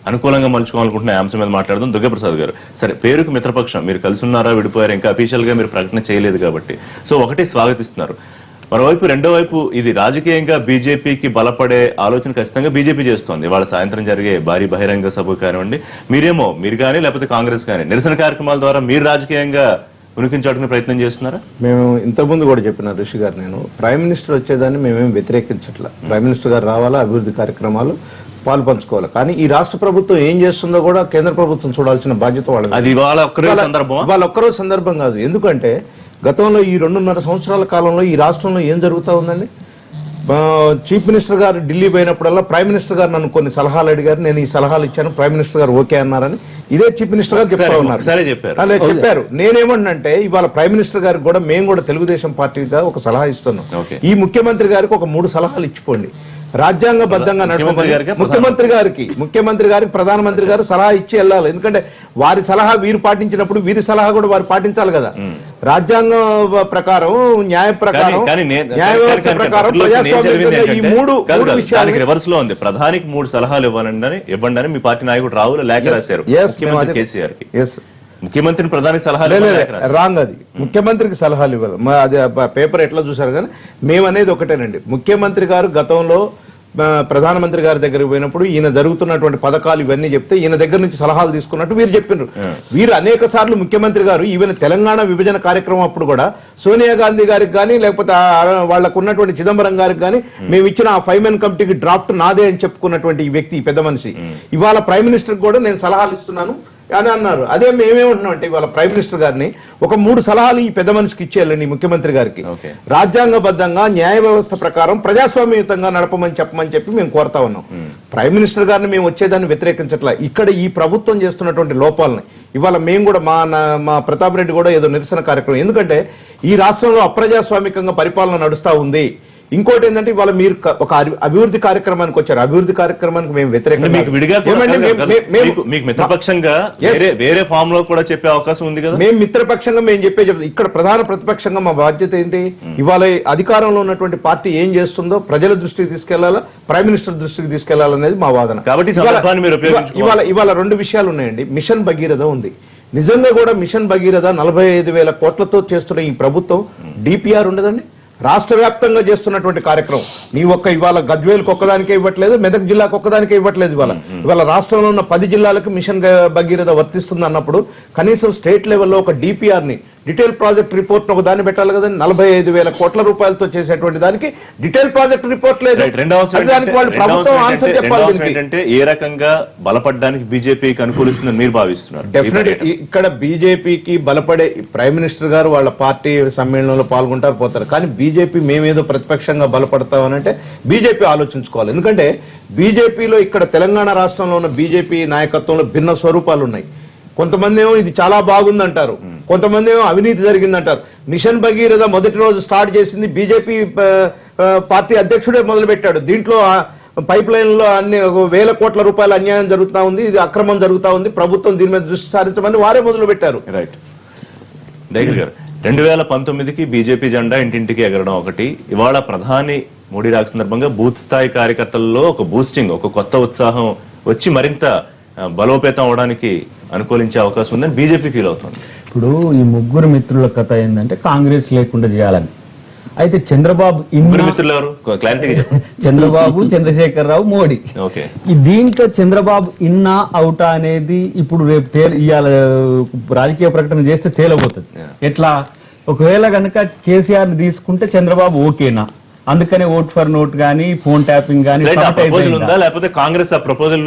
అనుకూలంగా మలుచుకోవాలనుకుంటున్న అంశం మీద మాట్లాడదాం. దుర్గాప్రసాద్ గారు, సరే పేరుకు మిత్రపక్షం, మీరు కలిసి ఉన్నారా విడిపోయారు, ఇంకా అఫీషియల్ గా మీరు ప్రకటన చేయలేదు కాబట్టి సో ఒకటి స్వాగతిస్తున్నారు. మరోవైపు రెండో వైపు ఇది రాజకీయంగా బీజేపీకి బలపడే ఆలోచన ఖచ్చితంగా బీజేపీ చేస్తోంది. ఇవాళ సాయంత్రం జరిగే భారీ బహిరంగ సభ కానివ్వండి, మీరు కానీ లేకపోతే కాంగ్రెస్ కానీ నిరసన కార్యక్రమాల ద్వారా మీరు రాజకీయంగా ఉనికించాడుకునే ప్రయత్నం చేస్తున్నారా? మేము ఇంతకుముందు కూడా చెప్పిన ఋషి గారు, నేను ప్రైమ్ మినిస్టర్ వచ్చేదాన్ని మేమేం వ్యతిరేకించట్లా. ప్రైమ్ మినిస్టర్ గారు రావాలా, అభివృద్ధి కార్యక్రమాలు పాలు పంచుకోవాలి. కానీ ఈ రాష్ట్ర ప్రభుత్వం ఏం చేస్తుందో కూడా కేంద్ర ప్రభుత్వం చూడాల్సిన బాధ్యత వాళ్ళది. అది ఇవాళ ఒక్కరోజు సందర్భం కాదు. ఎందుకంటే గతంలో ఈ 2.5 సంవత్సరాల కాలంలో ఈ రాష్ట్రంలో ఏం జరుగుతా ఉందండి? చీఫ్ మినిస్టర్ గారు ఢిల్లీ పోయినప్పుడల్లా ప్రైమ్ మినిస్టర్ గారు నన్ను కొన్ని సలహాలు అడిగారు, నేను ఈ సలహాలు ఇచ్చాను, ప్రైమ్ మినిస్టర్ గారు ఓకే అన్నారని ఇదే చీఫ్ మినిస్టర్ గారు చెప్తా ఉన్నారు. అలా చెప్పారు. నేనేమన్నంటే ఇవాళ ప్రైమ్ మినిస్టర్ గారికి కూడా మేము కూడా తెలుగుదేశం పార్టీగా ఒక సలహా ఇస్తున్నాం. ఈ ముఖ్యమంత్రి గారికి ఒక 3 సలహాలు ఇచ్చిపోండి. రాజ్యాంగబద్ధంగా నడపమని ముఖ్యమంత్రి గారికి ప్రధానమంత్రి గారు సలహా ఇచ్చి వెళ్ళాలి. ఎందుకంటే వారి సలహా వీరు పాటించినప్పుడు వీరి సలహా కూడా వారు పాటించాలి కదా. రాజ్యాంగం ప్రకారం, న్యాయ ప్రకారం, న్యాయ వ్యవస్థ ప్రకారం, ప్రజాస్వామ్యంగా ఈ మూడు విషయాలు రివర్స్ లో ఉంది. ప్రధానికి 3 సలహాలు ఇవ్వండి మీ పార్టీ నాయకుడు రాహుల్ లేఖ రాశారు ముఖ్యమంత్రి కేసీఆర్ కి. ముఖ్యమంత్రిని ప్రధానికి సలహాలు రాంగ్. అది ముఖ్యమంత్రికి సలహాలు ఇవ్వాలి. అది పేపర్ ఎట్లా చూసారు. కానీ మేమనేది ఒకటేనండి, ముఖ్యమంత్రి గారు గతంలో ప్రధానమంత్రి గారి దగ్గరికి పోయినప్పుడు ఈయన జరుగుతున్నటువంటి పథకాలు ఇవన్నీ చెప్తే ఈయన దగ్గర నుంచి సలహాలు తీసుకున్నట్టు వీరు చెప్పినారు. వీరు అనేక సార్లు ముఖ్యమంత్రి గారు ఈవెన్ తెలంగాణ విభజన కార్యక్రమం అప్పుడు కూడా సోనియా గాంధీ గారికి కానీ లేకపోతే వాళ్ళకు ఉన్నటువంటి చిదంబరం గారికి కానీ మేము ఇచ్చిన ఆ 5 మెన్ కమిటీకి డ్రాఫ్ట్ నాదే అని చెప్పుకున్నటువంటి ఈ వ్యక్తి, పెద్ద మనిషి, ఇవాళ ప్రైమ్ మినిస్టర్ కూడా నేను సలహాలు ఇస్తున్నాను అని అన్నారు. అదే మేమేమంటున్నాం అంటే ఇవాళ ప్రైమ్ మినిస్టర్ గారిని ఒక 3 సలహాలు ఈ పెద్ద మనిషికి ఇచ్చేయాలండి ముఖ్యమంత్రి గారికి. రాజ్యాంగబద్ధంగా న్యాయ వ్యవస్థ ప్రకారం ప్రజాస్వామ్యయుతంగా నడపమని చెప్పి మేము కోరుతా ఉన్నాం. ప్రైమ్ మినిస్టర్ గారిని మేము వచ్చేదాన్ని వ్యతిరేకించట్లా. ఇక్కడ ఈ ప్రభుత్వం చేస్తున్నటువంటి లోపాలని ఇవాళ మేము కూడా మా ప్రతాప్ రెడ్డి కూడా ఏదో నిరసన కార్యక్రమం, ఎందుకంటే ఈ రాష్ట్రంలో అప్రజాస్వామికంగా పరిపాలన నడుస్తా ఉంది. ఇంకోటి ఏంటంటే ఇవాళ మీరు ఒక అభివృద్ధి కార్యక్రమానికి వచ్చారు. అభివృద్ధి కార్యక్రమానికి మేము వ్యతిరేకంగా మీకు మిత్రపక్షంగా వేరే ఫామ్ లో కూడా చెప్పే అవకాశం ఉంది కదా. మేము మిత్రపక్షంగా మేము చెప్తాం. ఇక్కడ ప్రధాన ప్రతిపక్షంగా మా బాధ్యత ఏంటి? ఇవాళ అధికారంలో ఉన్నటువంటి పార్టీ ఏం చేస్తుందో ప్రజల దృష్టికి తీసుకెళ్లాలా, ప్రైమ్ మినిస్టర్ దృష్టికి తీసుకెళ్లాలనేది మా వాదన. కాబట్టి ఇవాళ 2 విషయాలు ఉన్నాయండి. మిషన్ భగీరథ ఉంది. నిజంగా కూడా మిషన్ భగీరథ 45,000 కోట్లతో చేస్తున్న ఈ ప్రభుత్వం డిపిఆర్ ఉండదండి. రాష్ట్ర వ్యాప్తంగా చేస్తున్నటువంటి కార్యక్రమం ఇవాళ గజ్వేల్కి ఒక్కదానికే ఇవ్వట్లేదు, మెదక్ జిల్లాకు ఒక్కదానికే ఇవ్వట్లేదు. ఇవాళ రాష్ట్రంలో ఉన్న 10 జిల్లాలకు మిషన్ భగీరథ వర్తిస్తుంది అన్నప్పుడు కనీసం స్టేట్ లెవెల్లో ఒక డిపిఆర్ ని, డీటెయిల్ ప్రాజెక్ట్ రిపోర్ట్ ఒక దాన్ని పెట్టాలి కదండి. 45,000 కోట్ల రూపాయలతో చేసేటువంటి దానికి డీటెయిల్ ప్రాజెక్ట్ రిపోర్ట్ లేదు. దానికి వాళ్ళు ప్రభుత్వం ఆన్సర్ చెప్పాలి. ఏ రకంగా బలపడడానికి బీజేపీకి అనుకూలిస్తుందని మీరు భావిస్తున్నారు? డెఫినెట్ ఇక్కడ బీజేపీకి బలపడే ప్రైమ్ మినిస్టర్ గారు వాళ్ళ పార్టీ సమ్మేళనంలో పాల్గొంటారు, పోతారు. కానీ బీజేపీ మేమేదో ప్రతిపక్షంగా బలపడతామనంటే బీజేపీ ఆలోచించుకోవాలి. ఎందుకంటే బీజేపీలో ఇక్కడ తెలంగాణ రాష్ట్రంలో ఉన్న బీజేపీ నాయకత్వంలో భిన్న స్వరూపాలు ఉన్నాయి. కొంతమంది ఏమో ఇది చాలా బాగుందంటారు, కొంతమంది ఏమో అవినీతి జరిగిందంటారు. మిషన్ భగీరథ మొదటి రోజు స్టార్ట్ చేసింది బీజేపీ పార్టీ అధ్యక్షుడే మొదలు పెట్టాడు. దీంట్లో పైప్ లైన్ లో అన్ని 1,000 కోట్ల రూపాయల అన్యాయం జరుగుతా ఉంది, ఇది అక్రమం జరుగుతా ఉంది, ప్రభుత్వం దీని మీద దృష్టి సారించమని వారే మొదలు పెట్టారు. రైట్. 2019కి బీజేపీ జెండా ఇంటింటికి ఎగరడం ఒకటి. ఇవాళ ప్రధాని మోడీ రాక సందర్భంగా బూత్ స్థాయి కార్యకర్తల్లో ఒక బూస్టింగ్, ఒక కొత్త ఉత్సాహం వచ్చి మరింత బలోపేతం అవడానికి అనుకూలించే అవకాశం ఉందని బీజేపీ ఫీల్ అవుతుంది. ఇప్పుడు ఈ 3 మిత్రుల కథ ఏంటంటే కాంగ్రెస్ లేకుండా చేయాలని. అయితే చంద్రబాబు చంద్రబాబు, చంద్రశేఖర్ రావు, మోడీ, దీంట్లో చంద్రబాబు ఇన్నా అవుటా అనేది ఇప్పుడు రేపు ఇవాళ రాజకీయ ప్రకటన చేస్తే తేలబోతుంది. ఎట్లా? ఒకవేళ కనుక కేసీఆర్ ని తీసుకుంటే చంద్రబాబు ఓకేనా, అందుకనే ఓట్ ఫర్ నోట్ గానీ, ఫోన్ ట్యాపింగ్ గానీ లేకపోతే కాంగ్రెస్ ఆ ప్రపోజల్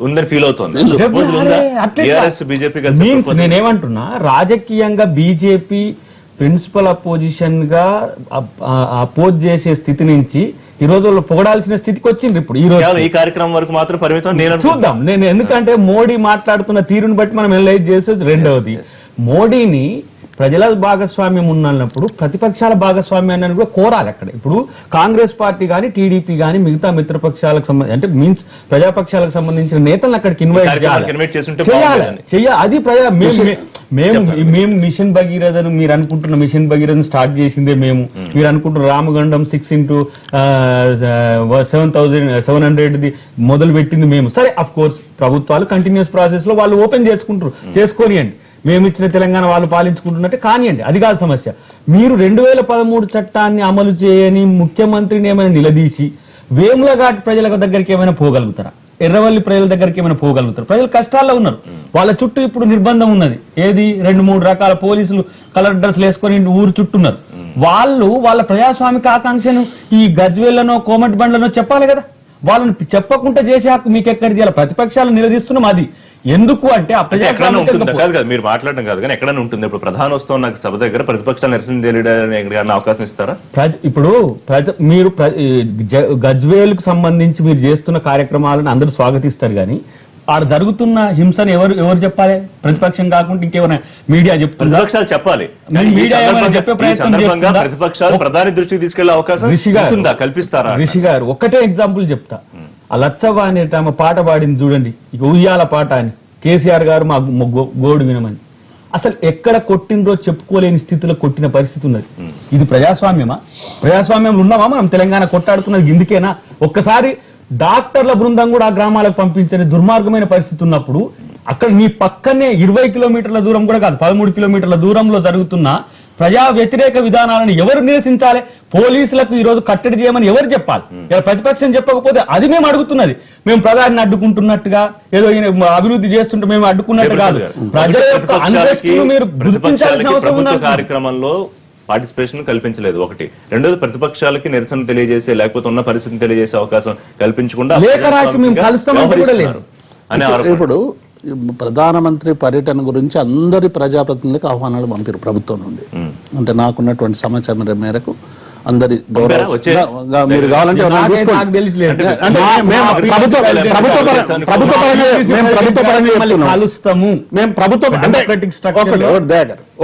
ఉందని ఫీల్ అవుతుంది. నేనేమంటున్నా, రాజకీయంగా బీజేపీ ప్రిన్సిపల్ అపోజిషన్ గా అపోజ్ చేసే స్థితి నుంచి ఈ రోజు వాళ్ళు పొగడాల్సిన స్థితికి వచ్చింది. ఇప్పుడు ఈ రోజు కేవలం ఈ కార్యక్రమం వరకు మాత్రం పరిమితం నేను చూద్దాం. నేను ఎందుకంటే మోడీ మాట్లాడుతున్న తీరుని బట్టి మనం ఎనలైజ్ చేసేది. రెండవది, మోడీని ప్రజల భాగస్వామ్యం ఉన్నప్పుడు ప్రతిపక్షాల భాగస్వామ్యాన్ని కూడా కోరాలి అక్కడ. ఇప్పుడు కాంగ్రెస్ పార్టీ కానీ టీడీపీ కానీ మిగతా మిత్రపక్షాలకు సంబంధించి అంటే మీన్స్ ప్రజాపక్షాలకు సంబంధించిన నేతలను అక్కడికి ఇన్వైట్ చేయాలి. అది మేము మిషన్ భగీరథను మీరు అనుకుంటున్న మిషన్ భగీరథను స్టార్ట్ చేసిందే మేము, మీరు అనుకుంటున్న రామగండం 6x7,700 మొదలు పెట్టింది మేము. సరే, అఫ్ కోర్స్ ప్రభుత్వాలు కంటిన్యూస్ ప్రాసెస్ లో వాళ్ళు ఓపెన్ చేసుకోనియండి, మేము ఇచ్చిన తెలంగాణ వాళ్ళు పాలించుకుంటున్నట్టే కానివ్వండి, అది కాదు సమస్య. మీరు 2013 చట్టాన్ని అమలు చేయని ముఖ్యమంత్రిని ఏమైనా నిలదీసి వేములఘాట్ ప్రజల దగ్గరికి ఏమైనా పోగలుగుతారా? ఎర్రవల్లి ప్రజల దగ్గరికి ఏమైనా పోగలుగుతారు? ప్రజలు కష్టాల్లో ఉన్నారు, వాళ్ళ చుట్టూ ఇప్పుడు నిర్బంధం ఉన్నది. ఏది 2-3 రకాల పోలీసులు కలర్ డ్రెస్లు వేసుకొని ఊరు చుట్టూన్నారు. వాళ్ళు వాళ్ళ ప్రజాస్వామిక ఆకాంక్షను ఈ గజ్వేళ్లనో కోమటి బండ్లనో చెప్పాలి కదా. వాళ్ళని చెప్పకుండా చేసే హక్కు మీకు ఎక్కడిది? ఇలా ప్రతిపక్షాలు నిలదీస్తున్నాం. అది ఎందుకు అంటే ఆ కాదు మీరు మాట్లాడడం కాదు కానీ ఎక్కడైనా ఉంటుంది. ఇప్పుడు ప్రధాన వస్తున్న సభ దగ్గర ప్రతిపక్షాలు నిరసన తెలియడానికి అవకాశం ఇస్తారా? ఇప్పుడు మీరు గజ్వేల్కు సంబంధించి మీరు చేస్తున్న కార్యక్రమాలను అందరూ స్వాగతిస్తారు కానీ ఆడ జరుగుతున్న హింసను ఎవరు చెప్పాలి? ప్రతిపక్షం కాకుండా ఇంకేమైనా మీడియా చెప్తుంది? ప్రతిపక్షాలు చెప్పాలి. ప్రతిపక్షాలు ప్రధాని దృష్టికి తీసుకెళ్లే అవకాశం కల్పిస్తారా? రిషి గారు ఒక్కటే ఎగ్జాంపుల్ చెప్తా. ఆ లచ్చవ్వ అనేట ఆమె పాట పాడింది చూడండి, ఇక ఉయ్యాల పాట అని. కేసీఆర్ గారు మా గోడు వినమని. అసలు ఎక్కడ కొట్టినరో చెప్పుకోలేని స్థితిలో కొట్టిన పరిస్థితి ఉన్నది. ఇది ప్రజాస్వామ్యమా? ప్రజాస్వామ్యంలో ఉన్నామా మనం? తెలంగాణ కొట్టాడుకున్నది ఇందుకేనా? ఒక్కసారి డాక్టర్ల బృందం కూడా ఆ గ్రామాలకు పంపించని దుర్మార్గమైన పరిస్థితి ఉన్నప్పుడు అక్కడ మీ పక్కనే 20 కిలోమీటర్ల దూరం కూడా కాదు 13 కిలోమీటర్ల దూరంలో జరుగుతున్న ప్రజా వ్యతిరేక విధానాలను ఎవరు నిరసించాలి? పోలీసులకు ఈ రోజు కట్టడి చేయమని ఎవరు చెప్పాలి? ఇలా ప్రతిపక్షం చెప్పకపోతే అది మేము అడుగుతున్నది. మేము ప్రధాని అడ్డుకుంటున్నట్టుగా ఏదో అభివృద్ధి చేస్తుంటే మేము అడ్డుకున్నట్టు కాదు. ప్రజల యొక్క అంతస్తును మీరు గుర్తించాల్సిన అవసరం ఉంది. కార్యక్రమంలో పార్టిసిపేషన్ కల్పించలేదు ఒకటి. రెండోది ప్రతిపక్షాలకి నిరసన తెలియజేసే లేకపోతే ఉన్న పరిస్థితిని తెలియజేసే అవకాశం కల్పించకుండా లేఖ రాసి మేము కలుస్తామని కూడా లేదు. ఇప్పుడు ప్రధానమంత్రి పర్యటన గురించి అందరి ప్రజాప్రతినిధులకు ఆహ్వానాలు పంపారు ప్రభుత్వం నుండి. అంటే నాకున్నటువంటి సమాచారం మేరకు అందరి మీరు కావాలంటే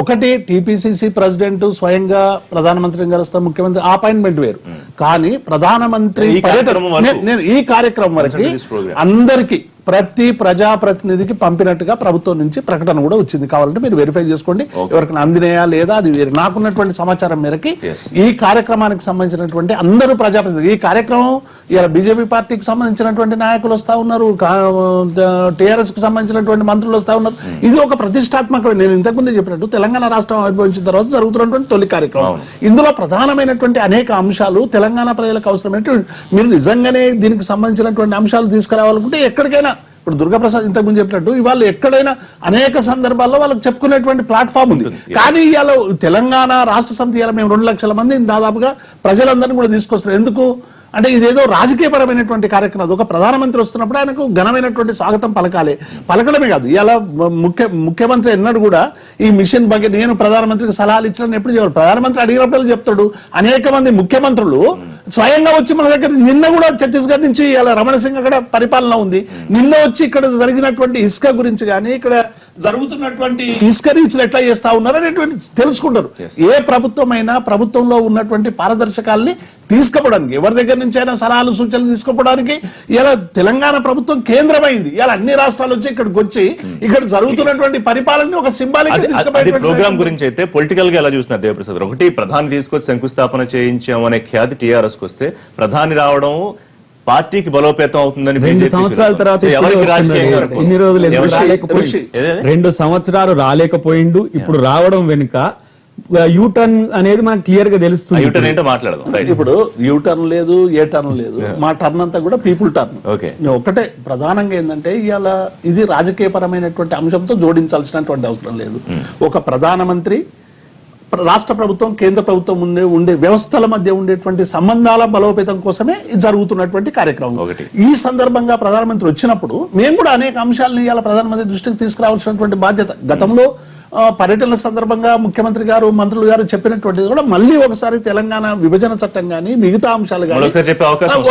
ఒకటి టీపీసీసీ ప్రెసిడెంట్ స్వయంగా ప్రధానమంత్రిని కలుస్తాం, ముఖ్యమంత్రి అపాయింట్మెంట్ వేరు. కానీ ప్రధానమంత్రి పర్యటన ఈ కార్యక్రమం వరకు అందరికి ప్రతి ప్రజాప్రతినిధికి పంపినట్టుగా ప్రభుత్వం నుంచి ప్రకటన కూడా వచ్చింది. కావాలంటే మీరు వెరిఫై చేసుకోండి ఎవరికైనా అందినాయా లేదా. అది నాకున్నటువంటి సమాచారం మేరకి ఈ కార్యక్రమానికి సంబంధించినటువంటి అందరూ ప్రజాప్రతినిధులు, ఈ కార్యక్రమం ఇలా బీజేపీ పార్టీకి సంబంధించినటువంటి నాయకులు వస్తా ఉన్నారు, టీఆర్ఎస్ కు సంబంధించినటువంటి మంత్రులు వస్తా ఉన్నారు. ఇది ఒక ప్రతిష్టాత్మకమైన, నేను ఇంతకుముందే చెప్పినట్టు తెలంగాణ రాష్ట్రం ఆవిర్భవించిన తర్వాత జరుగుతున్నటువంటి తొలి కార్యక్రమం. ఇందులో ప్రధానమైనటువంటి అనేక అంశాలు తెలంగాణ ప్రజలకు అవసరమైనటువంటి, మీరు నిజంగానే దీనికి సంబంధించినటువంటి అంశాలు తీసుకురావాలనుకుంటే ఎక్కడికైనా, ఇప్పుడు దుర్గాప్రసాద్ ఇంతకుముందు చెప్పినట్టు ఇవాళ ఎక్కడైనా అనేక సందర్భాల్లో వాళ్ళకి చెప్పుకునేటువంటి ప్లాట్ఫామ్ ఉంది. కానీ ఇవాళ తెలంగాణ రాష్ట్ర సమితి ఇవాళ మేము 2 లక్షల మంది దాదాపుగా ప్రజలందరినీ కూడా తీసుకొస్తున్నాం. ఎందుకు అంటే ఇదేదో రాజకీయపరమైనటువంటి కార్యక్రమం. ఒక ప్రధానమంత్రి వస్తున్నప్పుడు ఆయనకు ఘనమైనటువంటి స్వాగతం పలకడమే కాదు. ఇలా ముఖ్యమంత్రి ఎన్నడూ కూడా ఈ మిషన్ ಬಗ್ಗೆ నేను ప్రధానమంత్రికి సలహాలు ఇచ్చిన ఎప్పుడు చెప్పారు. ప్రధానమంత్రి అడిగినప్పుడు చెప్తాడు. అనేక మంది ముఖ్యమంత్రులు స్వయంగా వచ్చి మన దగ్గర, నిన్న కూడా ఛత్తీస్గఢ్ నుంచి ఇలా రమణ సింగ్ అక్కడ పరిపాలన ఉంది, నిన్న వచ్చి ఇక్కడ జరిగినటువంటి ఇసుక గురించి కానీ ఇక్కడ జరుగుతున్నటువంటి ఇసుక రీచ్లు ఎట్లా చేస్తా ఉన్నారు అనేటువంటి తెలుసుకుంటారు. ఏ ప్రభుత్వమైనా ప్రభుత్వంలో ఉన్నటువంటి పారదర్శకాల్ని తీసుకుపోవడానికి, ఎవరి దగ్గర నుంచి అయినా సలహాలు సూచనలు తీసుకుపోవడానికి ఇలా తెలంగాణ ప్రభుత్వం కేంద్రమైంది. ఇలా అన్ని రాష్ట్రాలు వచ్చి ఇక్కడికి వచ్చి ఇక్కడ జరుగుతున్నటువంటి పరిపాలన ఒక సింబాలిక్ ప్రోగ్రామ్ గురించి అయితే పొలిటికల్ గా ఎలా చూస్తున్నారు దేవప్రసాద్? ఒకటి ప్రధాని తీసుకొచ్చి శంకుస్థాపన చేయించామనే ఖ్యాతి టీఆర్ఎస్ కు వస్తే ప్రధాని రావడం పార్టీకి బలోపేతం అవుతుందని 2 సంవత్సరాల తర్వాత 2 సంవత్సరాలు రాలేకపోయిండు. ఇప్పుడు రావడం వెనుక యూటర్న్ అనేది మనకు క్లియర్ గా తెలుస్తుంది. ఇప్పుడు యూటర్న్ లేదు, ఏ టర్న్ లేదు, మా టర్న్ అంతా కూడా పీపుల్ టర్న్. ఒకటే ప్రధానంగా ఏంటంటే ఇవాళ ఇది రాజకీయపరమైనటువంటి అంశంతో జోడించాల్సినటువంటి అవసరం లేదు. ఒక ప్రధానమంత్రి, రాష్ట్ర ప్రభుత్వం, కేంద్ర ప్రభుత్వం ఉండే వ్యవస్థల మధ్య ఉండేటువంటి సంబంధాల బలోపేతం కోసమే జరుగుతున్నటువంటి కార్యక్రమం. ఈ సందర్భంగా ప్రధానమంత్రి వచ్చినప్పుడు మేము కూడా అనేక అంశాలను ఇవాళ ప్రధానమంత్రి దృష్టికి తీసుకురావాల్సినటువంటి బాధ్యత. గతంలో పర్యటనల సందర్భంగా ముఖ్యమంత్రి గారు మంత్రులు గారు చెప్పినటువంటిది కూడా మళ్ళీ ఒకసారి తెలంగాణ విభజన చట్టం కానీ మిగతా అంశాలు కానీ మరొకసారి చెప్పే అవకాశం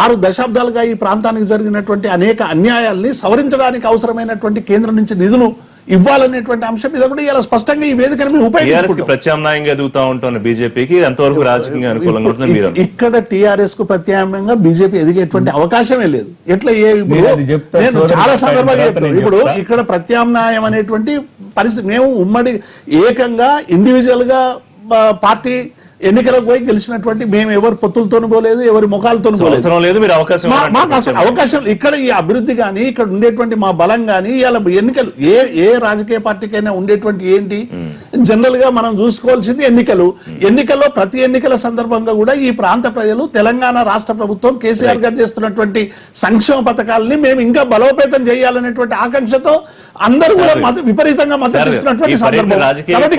ఆరు దశాబ్దాలుగా ఈ ప్రాంతానికి జరిగినటువంటి అనేక అన్యాయాల్ని సవరించడానికి అవసరమైనటువంటి కేంద్రం నుంచి నిధులు ఇవ్వాలనేటువంటి అంశం మీద కూడా ఇలా స్పష్టంగా ఈ వేదికను మేము ఉపయోగించుకుంటాం. ప్రత్యామ్నాయంగా ఎదుగుతా ఉంటున్న బీజేపీకి ఎంతవరకు రాజకీయంగా అనుకూలంగా ఉంటుంది మీరు ఇక్కడ టీఆర్ఎస్ కు ప్రత్యామ్నాయంగా బీజేపీ ఎదిగేటువంటి అవకాశమే లేదు. ఎట్లా మీరు అది చెప్తారు, నేను చూడండి, చాలా సందర్భాలు నేను చెప్తాను. ఇప్పుడు చెప్తా. ఇక్కడ ప్రత్యామ్నాయం అనేటువంటి పరిస్థితి మేము ఉమ్మడి ఏకంగా ఇండివిజువల్ గా పార్టీ ఎన్నికలకు పోయి గెలిచినటువంటి మేము ఎవరు పొత్తులతోనూ పోలేదు, ఎవరి ముఖాలతోనూ పోలేదు. అవసరం లేదు, మీరు అవకాశం మాకు అసలు అవకాశం ఇక్కడ ఈ అభివృద్ధి కానీ ఇక్కడ ఉండేటువంటి మా బలం కానీ ఇలా ఎన్నికలు ఏ రాజకీయ పార్టీకైనా ఉండేటువంటి ఏంటి జనరల్ గా మనం చూసుకోవాల్సింది ఎన్నికల్లో ప్రతి ఎన్నికల సందర్భంగా కూడా ఈ ప్రాంత ప్రజలు తెలంగాణ రాష్ట్ర ప్రభుత్వం కేసీఆర్ గారు చేస్తున్నటువంటి సంక్షేమ పథకాలని మేము ఇంకా బలోపేతం చేయాలనేటువంటి ఆకాంక్షతో అందరూ కూడా విపరీతంగా మద్దతు ఇస్తున్నటువంటి సందర్భం. కాబట్టి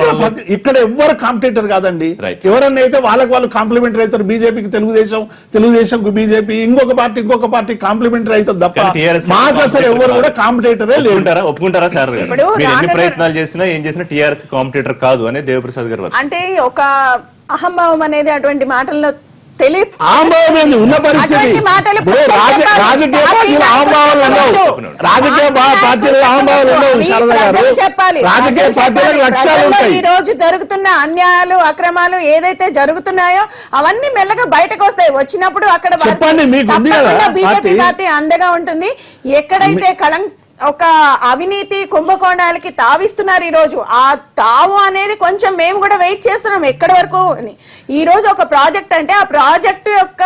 ఇక్కడ ఎవరు కాంపిటేటర్ కాదండి. ఎవరన్నా అయితే వాళ్ళకి వాళ్ళు కాంప్లిమెంటరీ అవుతారు. బీజేపీకి తెలుగుదేశం కు బీజేపీ, ఇంకొక పార్టీ కాంప్లిమెంటరీ అవుతుంది తప్ప మాకు అసలు ఎవరు కూడా కాంపిటేటరే లేదు. ఒప్పుకుంటారా సార్? మీరు ఎన్ని ప్రయత్నాలు చేసినా ఏం చేసినా టీఆర్ఎస్ కాంపిటేటర్ కాదు అనే దేవప్రసాద్ గారు అంటే ఒక అహంభావం అనేది అటువంటి మాటల్లో తెలియదు. ఉన్న పరిస్థితి రాజకీయ పార్టీలు అహంభావాలు ఉండవు. రాజకీయ పార్టీలు అహంభావాలు ఉండవు. శారద గారు, రాజకీయ పార్టీలకు లక్ష్యాలు ఉంటాయి. ఈ రోజు జరుగుతున్న అన్యాయాలు అక్రమాలు ఏదైతే జరుగుతున్నాయో అవన్నీ మెల్లగా బయటకు వస్తాయి. వచ్చినప్పుడు అక్కడ చెప్పండి, మీకు ఉంది కదా బీజేపీ పార్టీ అండగా ఉంటుంది. ఎక్కడైతే ఒక అవినీతి కుంభకోణాలకి తావిస్తున్నారు ఈ రోజు, ఆ తావు అనేది కొంచెం మేము కూడా వెయిట్ చేస్తున్నాం ఎక్కడి వరకు. ఈ రోజు ఒక ప్రాజెక్ట్ అంటే ఆ ప్రాజెక్టు యొక్క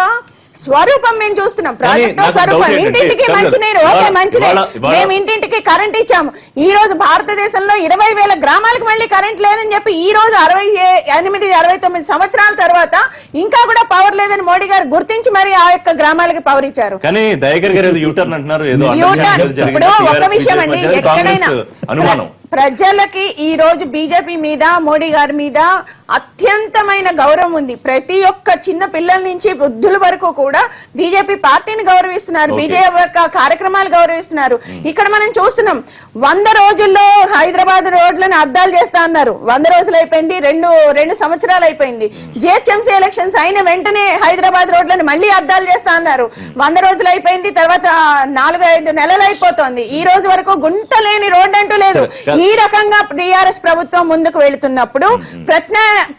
స్వరూపం మేము చూస్తున్నాం. ప్రాజెక్టు స్వరూపం ఇంటింటికి మంచినీరు, ఓకే మంచిదే, మేము ఇంటింటికి కరెంట్ ఇచ్చాము. ఈ రోజు భారతదేశంలో 20,000 గ్రామాలకు మళ్ళీ కరెంట్ లేదని చెప్పి ఈ రోజు 68-69 సంవత్సరాల తర్వాత ఇంకా కూడా పవర్ లేదని మోడీ గారు గుర్తించి మరి ఆ యొక్క గ్రామాలకి పవర్ ఇచ్చారు. కానీ దయగర్ గారు యూటర్న్ అంటున్నారు. ఇప్పుడు ఒక విషయం అండి, ఎక్కడైనా అనుమానం ప్రజలకి ఈ రోజు బీజేపీ మీద మోడీ గారి మీద అత్యంతమైన గౌరవం ఉంది. ప్రతి ఒక్క చిన్న పిల్లల నుంచి వృద్ధుల వరకు కూడా బీజేపీ పార్టీని గౌరవిస్తున్నారు, బీజేపీ కార్యక్రమాలు గౌరవిస్తున్నారు. ఇక్కడ మనం చూస్తున్నాం 100 రోజుల్లో హైదరాబాద్ రోడ్లను అద్దాలు చేస్తా అన్నారు. 100 రోజులు అయిపోయింది, రెండు సంవత్సరాలు అయిపోయింది. జిహెచ్ఎంసీ ఎలక్షన్స్ అయిన వెంటనే హైదరాబాద్ రోడ్లను మళ్ళీ అద్దాలు చేస్తా అన్నారు. 100 రోజులు అయిపోయింది, తర్వాత 4-5 నెలలు అయిపోతుంది. ఈ రోజు వరకు గుంట లేని రోడ్డు అంటూ లేదు. ఈ రకంగా టీఆర్ఎస్ ప్రభుత్వం ముందుకు వెళుతున్నప్పుడు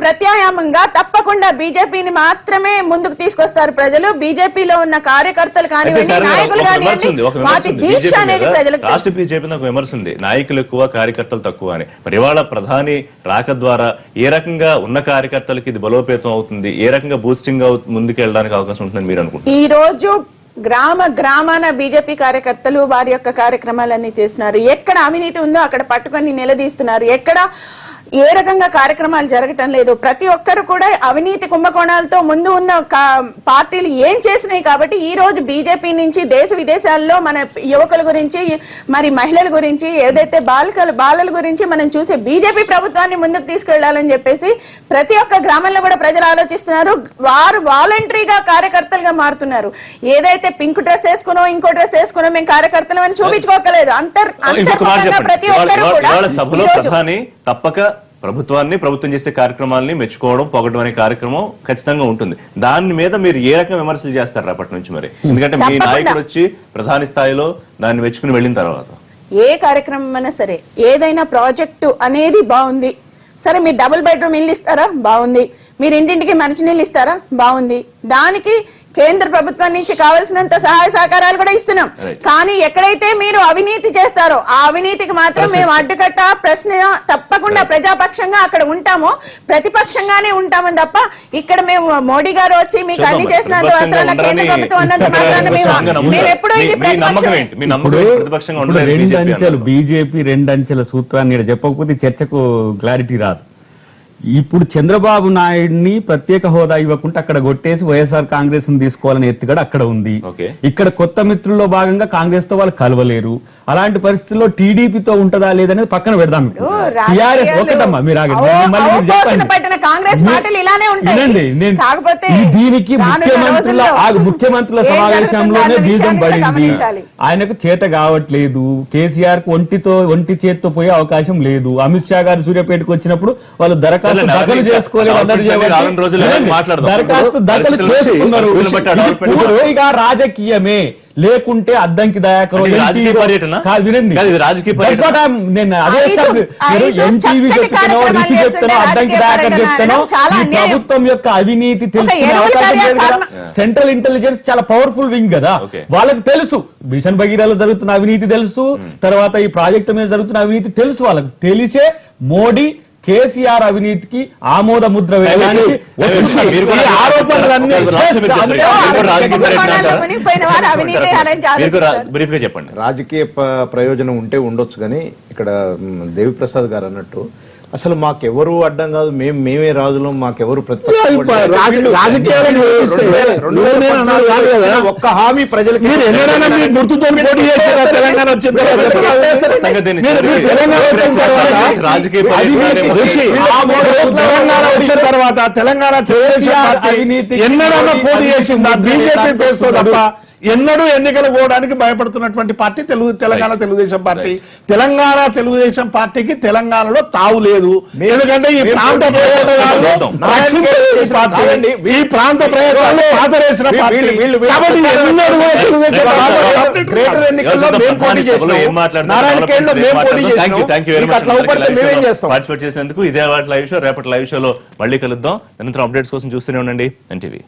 ప్రత్యాయామంగా తప్పకుండా బీజేపీని మాత్రమే ముందుకు తీసుకొస్తారు ప్రజలు. బీజేపీలో ఉన్న కార్యకర్తలు కానివ్వండి, నాయకులు కానివ్వండి, వాటి దీక్ష అనేది ప్రజలకు రాష్ట్ర బీజేపీ నాకు విమర్శ ఉంది, నాయకులు ఎక్కువ కార్యకర్తలు తక్కువ అని. మరి ఇవాళ ప్రధాని రాక ద్వారా ఏ రకంగా ఉన్న కార్యకర్తలకి ఇది బలోపేతం అవుతుంది, ఏ రకంగా బూస్టింగ్ ముందుకు వెళ్ళడానికి అవకాశం ఉంటుందని మీరు అనుకుంటున్నారు? ఈ రోజు గ్రామాన బీజేపీ కార్యకర్తలు వారి యొక్క కార్యక్రమాలన్నీ చేస్తున్నారు. ఎక్కడ అవినీతి ఉందో అక్కడ పట్టుకొని నిలదీస్తున్నారు. ఎక్కడ ఏ రకంగా కార్యక్రమాలు జరగటం లేదు. ప్రతి ఒక్కరు కూడా అవినీతి కుంభకోణాలతో ముందు ఉన్న పార్టీలు ఏం చేసినాయి. కాబట్టి ఈ రోజు బీజేపీ నుంచి దేశ విదేశాల్లో మన యువకుల గురించి, మరి మహిళల గురించి, ఏదైతే బాలల గురించి మనం చూసే బీజేపీ ప్రభుత్వాన్ని ముందుకు తీసుకెళ్లాలని చెప్పేసి ప్రతి ఒక్క గ్రామంలో కూడా ప్రజలు ఆలోచిస్తున్నారు. వారు వాలంటరీగా కార్యకర్తలుగా మారుతున్నారు. ఏదైతే పింక్ డ్రెస్ వేసుకునో ఇంకో డ్రెస్ వేసుకునో మేము కార్యకర్తలు అని చూపించుకోకలేదు. అంతర్గతంగా ప్రతి ఒక్కరు కూడా తప్పక ప్రభుత్వం చేసే కార్యక్రమాలని మెచ్చుకోవడం, పొగడం అనే కార్యక్రమం ఖచ్చితంగా ఉంటుంది. దాని మీద మీరు ఏ రకం విమర్శలు చేస్తారు అప్పటి నుంచి? మరి ఎందుకంటే మీ నాయకుడు వచ్చి ప్రధాని స్థాయిలో దాన్ని మెచ్చుకుని వెళ్ళిన తర్వాత ఏ కార్యక్రమం అయినా సరే, ఏదైనా ప్రాజెక్టు అనేది బాగుంది, సరే మీరు డబుల్ బెడ్రూమ్ ఇల్లు ఇస్తారా, బాగుంది, మీరు ఇంటింటికి మంచినీళ్ళు ఇస్తారా, బాగుంది, దానికి కేంద్ర ప్రభుత్వం నుంచి కావాల్సినంత సహాయ సహకారాలు కూడా ఇస్తున్నాం. కానీ ఎక్కడైతే మీరు అవినీతి చేస్తారో ఆ అవినీతికి మాత్రం మేము అడ్డుకట్ట ప్రశ్న తప్పకుండా ప్రజాపక్షంగా అక్కడ ఉంటాము, ప్రతిపక్షంగానే ఉంటామని తప్ప ఇక్కడ మేము మోడీ గారు వచ్చి మీకు అన్ని చేసినంత మాత్రాన, కేంద్ర ప్రభుత్వం అన్నంత మాత్రాన మేము ఎప్పుడూ ఇది బీజేపీ 2 అంచెల సూత్రాన్ని చెప్పకపోతే చర్చకు క్లారిటీ రాదు. ఇప్పుడు చంద్రబాబు నాయుడిని ప్రత్యేక హోదా ఇవ్వకుండా అక్కడ కొట్టేసి వైఎస్ఆర్ కాంగ్రెస్ ని తీసుకోవాలని ఎత్తుగడ అక్కడ ఉంది. ఇక్కడ కొత్త మిత్రుల్లో భాగంగా కాంగ్రెస్ తో వాళ్ళు కలవలేరు. అలాంటి పరిస్థితుల్లో టీడీపీతో ఉంటుందా లేదనేది పక్కన పెడదాం. టిఆర్ఎస్ రాజకీయాలు ఒకటమ్మా మీరు ఆగండి. మళ్ళీ మీరు అవపోసన చెప్పండి. పట్టిన కాంగ్రెస్ పార్టీలు ఇలానే ఉంటాయి. వినండి, నేను కాకపోతే దీనికి రానున్న రోజుల్లో ముఖ్యమంత్రుల ఏం సమావేశంలోనే జరుగుతుందో బీజం విషయాన్ని కూడా పడింది. గమనించాలి. ఆయనకు చేత కావట్లేదు. కేసీఆర్ కు ఒంటి చేత్తో పోయే అవకాశం లేదు. అమిత్ షా గారు సూర్యాపేటకు వచ్చినప్పుడు వాళ్ళు దరఖాస్తు సరేలే, దఖలు అవన్నీ చేసుకోలేదు. అందరూ అవన్నీ చేయబట్టి. రానున్న రోజుల్లో వినండి, మాట్లాడదాం. దరఖాస్తు దఖలు పరిస్థితులు చేసుకున్నారు. పరిస్థితులు బట్టి ఇది డెవలప్మెంట్ పూర్తిగా రాజకీయమే. లేకుంటే అద్దంకి దయాకర్ అంటే ఇది రాజకీయ పర్యటన? కాదు, వినండి. కాదు, ఇది రాజకీయ That's what పర్యటన. నేను అదే ఐదు ఎన్టీవీ చక్కటి చెప్తానో కార్యక్రమాలు రిషి చెప్తానో చేస్తుంటే అద్దంకి రాజకీయ దయాకర్ పర్యటన చెప్తానో అనడం చాలా ఈ అన్యాయం. ప్రభుత్వం యొక్క అవినీతి తెలుసుకునే ఎరువుల అవకాశం లేదు కదా. కార్యక్రమం. సెంట్రల్ ఇంటెలిజెన్స్ చాలా పవర్ఫుల్ వింగ్ కదా. Okay. వాళ్ళకి తెలుసు మిషన్ భగీరథలో జరుగుతున్న అవినీతి తెలుసు, తర్వాత ఈ ప్రాజెక్టు మీద జరుగుతున్న అవినీతి తెలుసు. వాళ్ళకి తెలిసే మోడీ కేసీఆర్ అవినీతికి ఆమోద ముద్ర వేయడానికి మీరు కూడా ఈ ఆరోపణలన్నీ రాష్ట్ర మీరు చెప్పండి. మీరు కూడా రాజకీయ పర్యటన అంటారా? మునిగిపోయిన వారు అవినీతి అని మీరు కూడా బ్రీఫ్ గా చెప్పండి. రాజకీయ ప్రయోజనం ఉంటే ఉండొచ్చు, కానీ ఇక్కడ దేవిప్రసాద్ గారు అన్నట్టు అసలు మాకెవరు అడ్డం కాదు, మేమే రాజులం, మాకెవరు ఒక్క హామీ ప్రజలకి మీరు ఎన్నడైనా మీ గుర్తుతో పోటీ చేశారా తెలంగాణ వచ్చిన తర్వాత? రాజకీయ తెలంగాణ వచ్చిన తర్వాత తెలంగాణ తెలుగుదేశం పార్టీ ఎన్నడైనా పోటీ చేసిందా బీజేపీ ఫేస్ తో తప్ప? ఎన్నడూ ఎన్నికలు పోవడానికి భయపడుతున్నటువంటి పార్టీ తెలంగాణ తెలుగుదేశం పార్టీ. తెలంగాణ తెలుగుదేశం పార్టీకి తెలంగాణలో తావు లేదు. ఎందుకంటే ఈ ప్రాంత ప్రయోజనాలు పశ్చిమ తెలుగుదేశం పార్టీ, ఈ ప్రాంత ప్రయోజనాలు పాతరేసిన పార్టీ. కాబట్టి ఎన్నడూ కూడా తెలుగుదేశం పార్టీ గ్రేటర్ ఎన్నికల్లో మేము పోటీ చేసినాం, నారాయణఖేడ్లో మేము పోటీ చేసినాం, అట్లా అవుపడితే మేమేం చేస్తాం? పార్టిసిపేట్ చేసినందుకు ఇదే లైవ్ షో. రేపటి లైవ్ షోలో మళ్ళీ కలుద్దాం. అనంతరం అప్డేట్స్ కోసం చూస్తూనే ఉండండి ఎన్టీవీ.